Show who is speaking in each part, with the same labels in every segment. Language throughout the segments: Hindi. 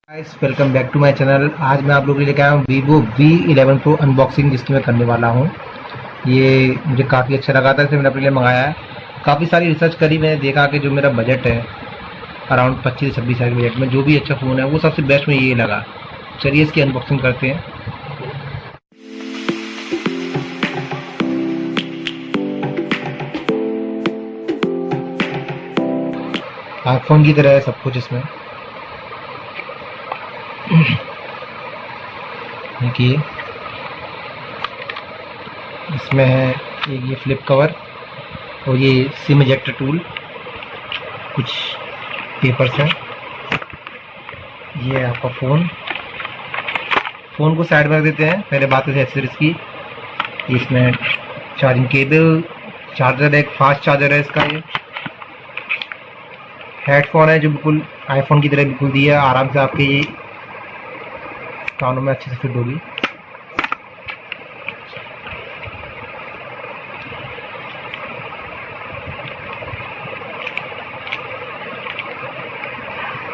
Speaker 1: Guys, welcome back to my channel. आज मैं आप लोगों के लिए लेकर आया हूँ वीवो V11 Pro अनबॉक्सिंग, जिसकी मैं करने वाला हूँ। ये मुझे काफ़ी अच्छा लगा था, इसलिए मैंने अपने लिए मंगाया है। काफ़ी सारी रिसर्च करी, मैंने देखा कि जो मेरा बजट है अराउंड 25 से 26 हज़ार के बजट में जो भी अच्छा फ़ोन है वो सबसे बेस्ट में ये लगा। चलिए इसकी अनबॉक्सिंग करते हैं। आईफोन की तरह है सब कुछ इसमें। देखिए इसमें है एक ये फ्लिप कवर और ये सिम इजेक्टर टूल, कुछ पेपर्स हैं, ये है आपका फ़ोन को साइड में रख देते हैं। पहले बात करते हैं एक्सेसरीज की। इसमें चार्जिंग केबल, चार्जर है, एक फास्ट चार्जर है इसका। ये हेडफोन है जो बिल्कुल आईफोन की तरह बिल्कुल दिया है, आराम से आपके ये कानों में अच्छे से फिट होगी।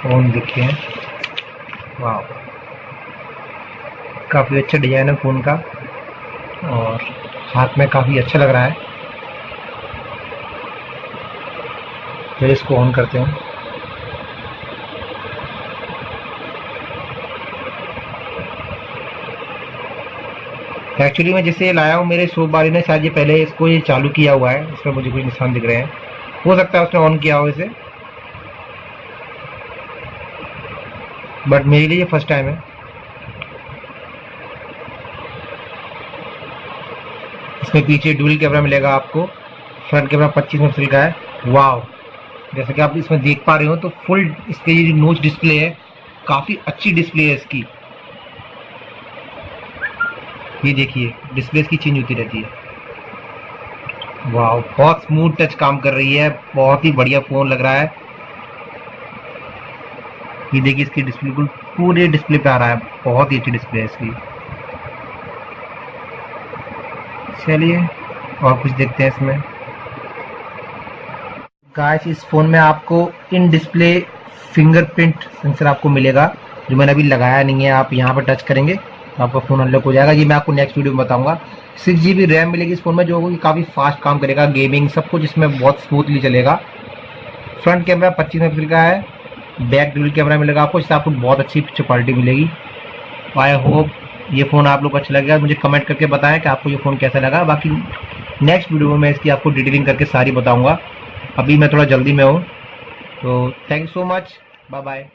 Speaker 1: फ़ोन देखिए, वाह, काफ़ी अच्छा डिज़ाइन है फ़ोन का और हाथ में काफ़ी अच्छा लग रहा है। फिर इसको ऑन करते हैं। एक्चुअली मैं जिसे लाया हूँ, मेरे शॉप वाले ने शायद ये पहले इसको ये चालू किया हुआ है, इसमें मुझे कुछ निशान दिख रहे हैं। हो सकता है उसने ऑन किया हो इसे, बट मेरे लिए ये फर्स्ट टाइम है। इसमें पीछे डुअल कैमरा मिलेगा आपको, फ्रंट कैमरा 25 मेगापिक्सल का है। वाव, जैसे कि आप इसमें देख पा रहे हो तो फुल इसकी ये नोच डिस्प्ले है, काफ़ी अच्छी डिस्प्ले है इसकी। ये देखिए डिस्प्ले इसकी चेंज होती रहती है। वाह, बहुत स्मूथ टच काम कर रही है, बहुत ही बढ़िया फ़ोन लग रहा है। ये देखिए इसकी डिस्प्ले बिल्कुल पूरे डिस्प्ले पे आ रहा है, बहुत ही अच्छी डिस्प्ले है इसकी। चलिए और कुछ देखते हैं इसमें। गाइस, इस फ़ोन में आपको इन डिस्प्ले फिंगरप्रिंट सेंसर आपको मिलेगा, जो मैंने अभी लगाया नहीं है। आप यहाँ पर टच करेंगे तो आपका फ़ोन अनलॉक हो जाएगा। ये मैं आपको नेक्स्ट वीडियो में बताऊंगा। 6 GB रैम मिलेगी इस फ़ोन में, जो होगी काफ़ी फास्ट काम करेगा, गेमिंग सब कुछ इसमें बहुत स्मूथली चलेगा। फ्रंट कैमरा 25 मेगापिक्सल का है, बैक डुअल कैमरा मिलेगा आपको, इससे आपको बहुत अच्छी पिक्चर क्वालिटी मिलेगी। आई होप ये फ़ोन आप लोग को अच्छा लगेगा। मुझे कमेंट करके बताएं कि आपको ये फ़ोन कैसा लगा। बाकी नेक्स्ट वीडियो में मैं इसकी आपको डिटेलिंग करके सारी बताऊंगा। अभी मैं थोड़ा जल्दी में हूँ, तो thank you so much, bye bye.